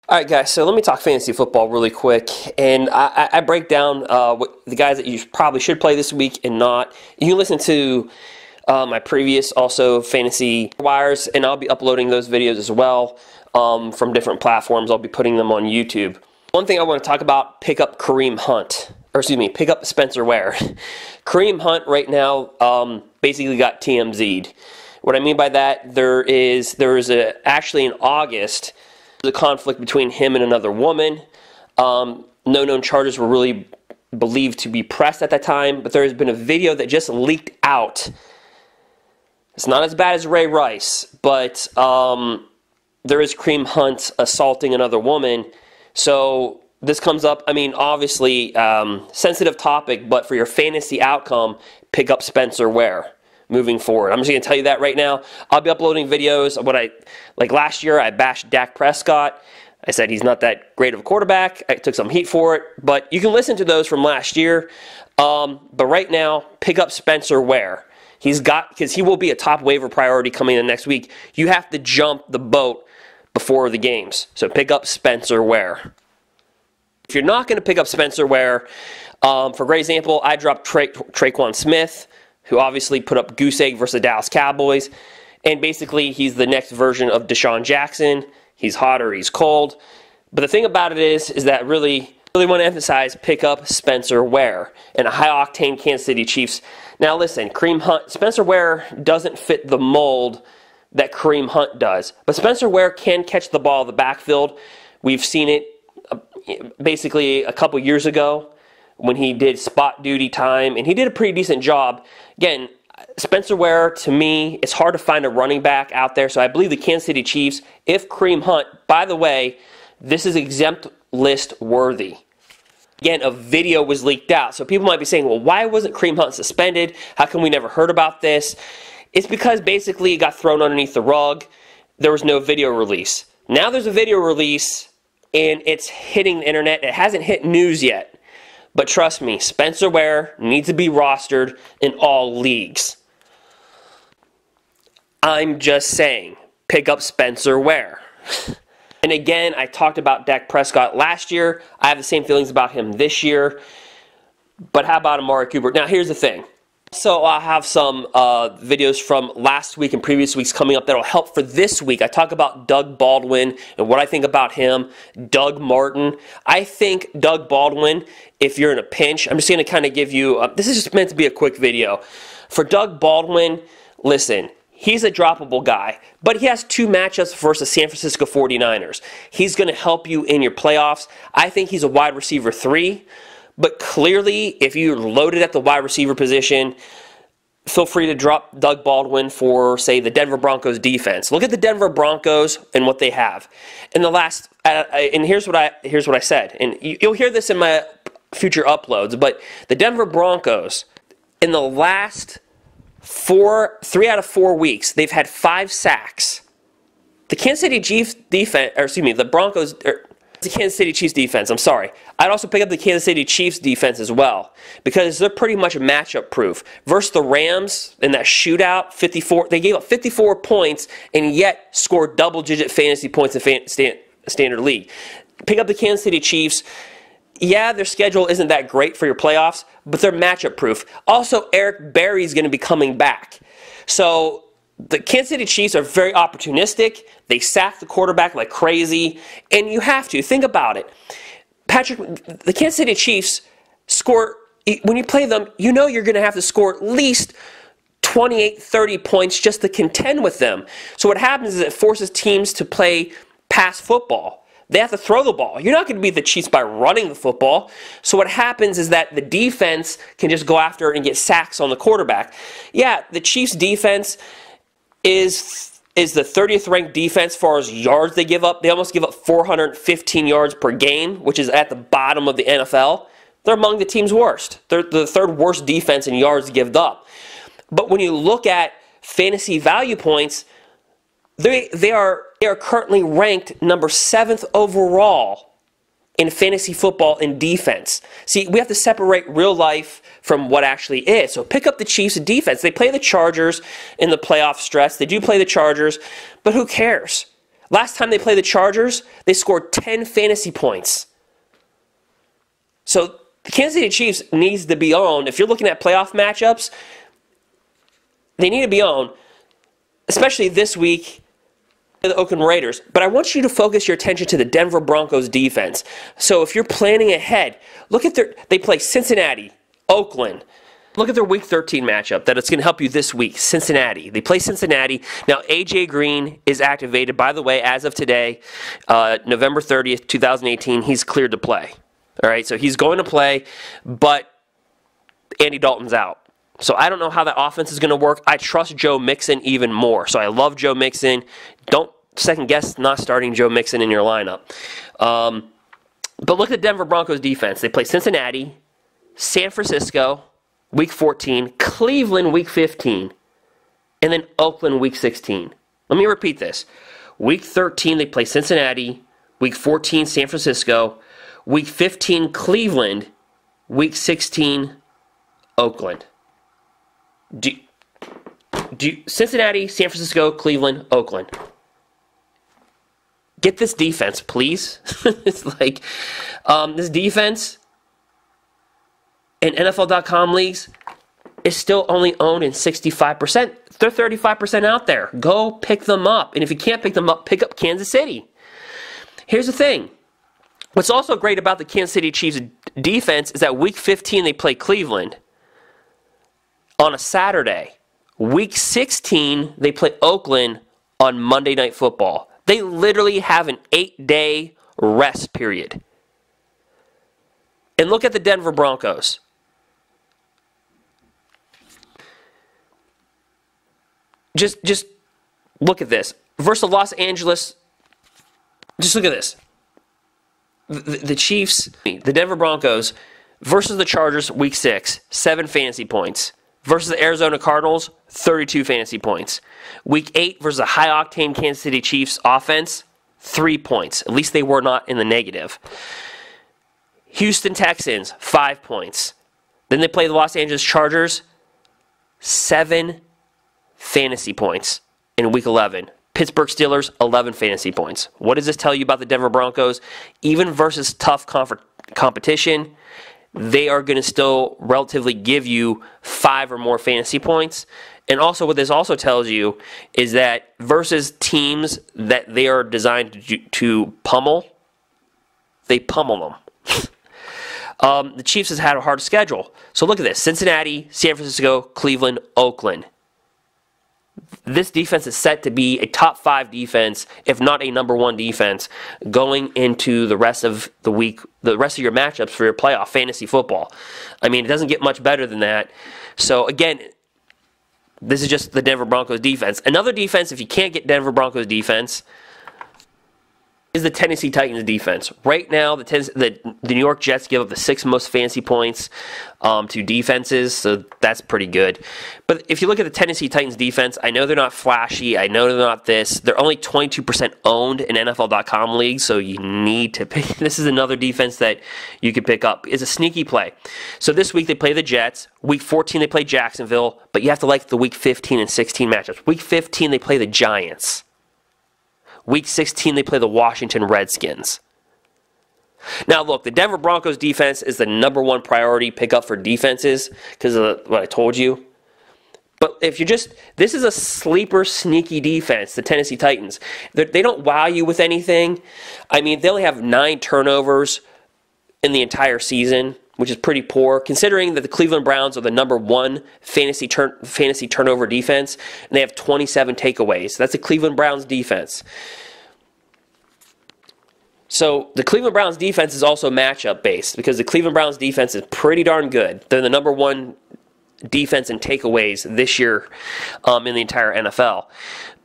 All right, guys, so let me talk fantasy football really quick, and I break down the guys that you probably should play this week and not. You can listen to my previous also fantasy wires, and I'll be uploading those videos as well from different platforms. I'll be putting them on YouTube. One thing I want to talk about, pick up Kareem Hunt, or excuse me, pick up Spencer Ware. Kareem Hunt right now basically got TMZ'd. What I mean by that, there is actually in August, the conflict between him and another woman. No known charges were really believed to be pressed at that time, but there has been a video that just leaked out. It's not as bad as Ray Rice, but there is Kareem Hunt assaulting another woman. So this comes up, I mean, obviously, sensitive topic, but for your fantasy outcome, pick up Spencer Ware moving forward. I'm just going to tell you that right now. I'll be uploading videos of like last year, I bashed Dak Prescott. I said he's not that great of a quarterback. I took some heat for it, but you can listen to those from last year. But right now, pick up Spencer Ware. Because he will be a top waiver priority coming in next week. You have to jump the boat before the games. So pick up Spencer Ware. If you're not going to pick up Spencer Ware, for great example, I dropped Traquan Smith, who obviously put up goose egg versus the Dallas Cowboys. And basically, he's the next version of Deshaun Jackson. He's hot or he's cold. But the thing about it is that really want to emphasize, pick up Spencer Ware and a high-octane Kansas City Chiefs. Now listen, Kareem Hunt, Spencer Ware doesn't fit the mold that Kareem Hunt does. But Spencer Ware can catch the ball in the backfield. We've seen it basically a couple years ago when he did spot duty time, and he did a pretty decent job. Again, Spencer Ware, to me, it's hard to find a running back out there, so I believe the Kansas City Chiefs, if Kareem Hunt, by the way, this is exempt list worthy. Again, a video was leaked out, so people might be saying, well, why wasn't Kareem Hunt suspended? How come we never heard about this? It's because basically it got thrown underneath the rug. There was no video release. Now there's a video release, and it's hitting the internet. It hasn't hit news yet. But trust me, Spencer Ware needs to be rostered in all leagues. I'm just saying, pick up Spencer Ware. And again, I talked about Dak Prescott last year. I have the same feelings about him this year. But how about Amari Cooper? Now, here's the thing. So I'll have some videos from last week and previous weeks coming up that will help for this week. I talk about Doug Baldwin and what I think about him, Doug Martin. I think Doug Baldwin, if you're in a pinch, I'm just going to kind of give you, this is just meant to be a quick video. For Doug Baldwin, listen, he's a droppable guy, but he has two matchups versus the San Francisco 49ers. He's going to help you in your playoffs. I think he's a wide receiver 3. But clearly, if you're loaded at the wide receiver position, feel free to drop Doug Baldwin for, say, the Denver Broncos defense. Look at the Denver Broncos and what they have. In the last, and here's what I said, and you'll hear this in my future uploads. But the Denver Broncos, in the last 3 out of 4 weeks, they've had 5 sacks. The Kansas City Chiefs defense, or excuse me, the Broncos. The Kansas City Chiefs defense, I'm sorry. I'd also pick up the Kansas City Chiefs defense as well because they're pretty much matchup proof. Versus the Rams in that shootout, 54, they gave up 54 points and yet scored double-digit fantasy points in standard league. Pick up the Kansas City Chiefs. Yeah, their schedule isn't that great for your playoffs, but they're matchup proof. Also, Eric Berry's going to be coming back. So the Kansas City Chiefs are very opportunistic. They sack the quarterback like crazy, and you have to. Think about it. The Kansas City Chiefs score, when you play them, you know you're going to have to score at least 28, 30 points just to contend with them. So what happens is it forces teams to play pass football. They have to throw the ball. You're not going to beat the Chiefs by running the football. So what happens is that the defense can just go after and get sacks on the quarterback. Yeah, the Chiefs defense is the 30th ranked defense as far as yards they give up. They almost give up 415 yards per game, which is at the bottom of the NFL. They're among the team's worst. They're the third worst defense in yards given up. But when you look at fantasy value points, they are currently ranked number 7th overall in fantasy football in defense. See, we have to separate real life from what actually is. So pick up the Chiefs defense. They play the Chargers in the playoff stretch. They do play the Chargers, but who cares? Last time they played the Chargers, they scored 10 fantasy points. So the Kansas City Chiefs needs to be on. If you're looking at playoff matchups, they need to be on, especially this week, the Oakland Raiders. But I want you to focus your attention to the Denver Broncos defense. So if you're planning ahead, look at they play Cincinnati, Oakland. Look at their Week 13 matchup that it's going to help you this week. Cincinnati. They play Cincinnati. Now, A.J. Green is activated. By the way, as of today, November 30th, 2018, he's cleared to play. All right, so he's going to play, but Andy Dalton's out. So I don't know how that offense is going to work. I trust Joe Mixon even more. So I love Joe Mixon. Don't second guess not starting Joe Mixon in your lineup. But look at the Denver Broncos defense. They play Cincinnati, San Francisco, Week 14, Cleveland, Week 15, and then Oakland, Week 16. Let me repeat this. Week 13, they play Cincinnati. Week 14, San Francisco. Week 15, Cleveland. Week 16, Oakland. Cincinnati, San Francisco, Cleveland, Oakland. Get this defense, please. It's like this defense in NFL.com leagues is still only owned in 65%. They're 35% out there. Go pick them up. And if you can't pick them up, pick up Kansas City. Here's the thing. What's also great about the Kansas City Chiefs defense is that Week 15 they play Cleveland on a Saturday. Week 16 they play Oakland on Monday Night Football. They literally have an 8-day rest period. And look at the Denver Broncos. Just look at this. Versus Los Angeles, just look at this. The Chiefs, the Denver Broncos, versus the Chargers, Week 6, 7 fantasy points. Versus the Arizona Cardinals, 32 fantasy points. Week 8 versus the high-octane Kansas City Chiefs offense, 3 points. At least they were not in the negative. Houston Texans, 5 points. Then they play the Los Angeles Chargers, 7 fantasy points in Week 11. Pittsburgh Steelers, 11 fantasy points. What does this tell you about the Denver Broncos? Even versus tough competition, they are going to still relatively give you 5 or more fantasy points. And also what this also tells you is that versus teams that they are designed to pummel, they pummel them. The Chiefs has had a hard schedule. So look at this. Cincinnati, San Francisco, Cleveland, Oakland. This defense is set to be a top 5 defense, if not a number 1 defense, going into the rest of the week, the rest of your matchups for your playoff fantasy football. I mean, it doesn't get much better than that. So again, this is just the Denver Broncos defense. Another defense, if you can't get Denver Broncos defense, is the Tennessee Titans defense. Right now, the New York Jets give up the 6th most fantasy points to defenses, so that's pretty good. But if you look at the Tennessee Titans defense, I know they're not flashy. I know they're not this. They're only 22% owned in NFL.com leagues, so you need to pick. This is another defense that you can pick up. It's a sneaky play. So this week they play the Jets. Week 14 they play Jacksonville, but you have to like the Week 15 and 16 matchups. Week 15 they play the Giants. Week 16, they play the Washington Redskins. Now, look, the Denver Broncos defense is the number 1 priority pickup for defenses because of what I told you. But if you're this is a sleeper, sneaky defense, the Tennessee Titans. They don't wow you with anything. I mean, they only have 9 turnovers in the entire season, which is pretty poor, considering that the Cleveland Browns are the number 1 fantasy turnover defense, and they have 27 takeaways. That's the Cleveland Browns defense. So the Cleveland Browns defense is also matchup based because the Cleveland Browns defense is pretty darn good. They're the number 1 defense in takeaways this year in the entire NFL.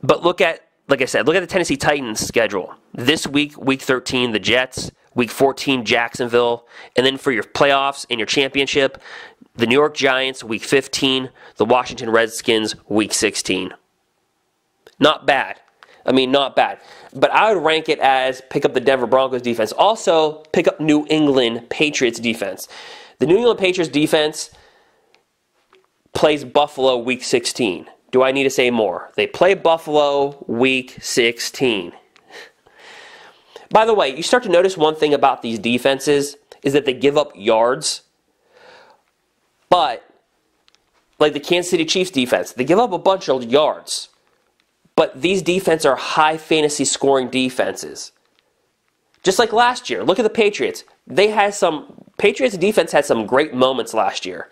But look at the Tennessee Titans schedule. This week, Week 13, the Jets. Week 14, Jacksonville. And then for your playoffs and your championship, the New York Giants, Week 15. The Washington Redskins, Week 16. Not bad. I mean, not bad. But I would rank it as pick up the Denver Broncos defense. Also, pick up New England Patriots defense. The New England Patriots defense plays Buffalo Week 16. Do I need to say more? They play Buffalo Week 16. By the way, you start to notice one thing about these defenses is that they give up yards. But, like the Kansas City Chiefs defense, they give up a bunch of yards. But these defenses are high fantasy scoring defenses. Just like last year. Look at the Patriots. Patriots defense had some great moments last year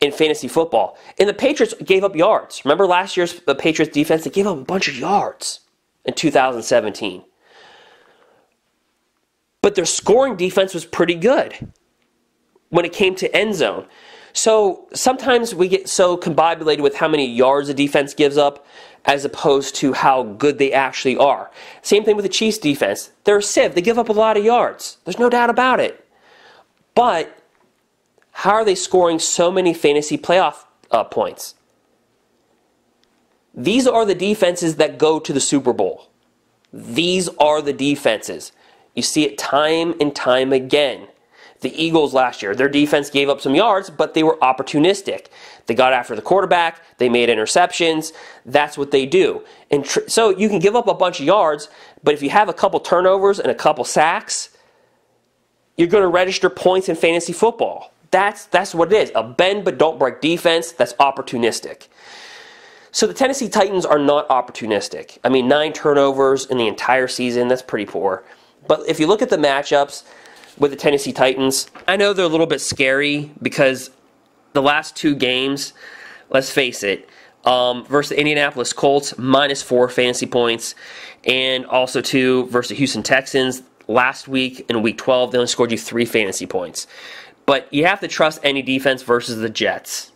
in fantasy football. And the Patriots gave up yards. Remember last year's the Patriots defense? They gave up a bunch of yards in 2017. But their scoring defense was pretty good when it came to end zone. So sometimes we get so combobulated with how many yards a defense gives up as opposed to how good they actually are. Same thing with the Chiefs defense. They're a sieve. They give up a lot of yards. There's no doubt about it. But how are they scoring so many fantasy playoff points? These are the defenses that go to the Super Bowl. These are the defenses. You see it time and time again. The Eagles last year, their defense gave up some yards, but they were opportunistic. They got after the quarterback. They made interceptions. That's what they do. And so you can give up a bunch of yards, but if you have a couple turnovers and a couple sacks, you're going to register points in fantasy football. That's what it is. A bend but don't break defense that's opportunistic. So the Tennessee Titans are not opportunistic. I mean, 9 turnovers in the entire season, that's pretty poor. But if you look at the matchups with the Tennessee Titans, I know they're a little bit scary because the last 2 games, let's face it, versus the Indianapolis Colts, -4 fantasy points, and also 2 versus the Houston Texans last week in Week 12, they only scored you 3 fantasy points. But you have to trust any defense versus the Jets.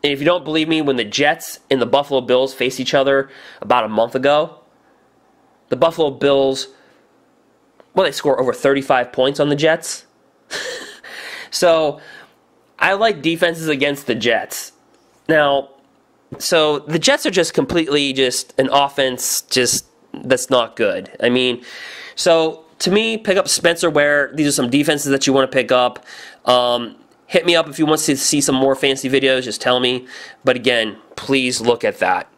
And if you don't believe me, when the Jets and the Buffalo Bills faced each other about a month ago, the Buffalo Bills, they score over 35 points on the Jets. So I like defenses against the Jets. Now, so the Jets are just completely just an offense that's not good. I mean, so to me, pick up Spencer Ware. These are some defenses that you want to pick up. Hit me up if you want to see some more fantasy videos. Just tell me. But again, please look at that.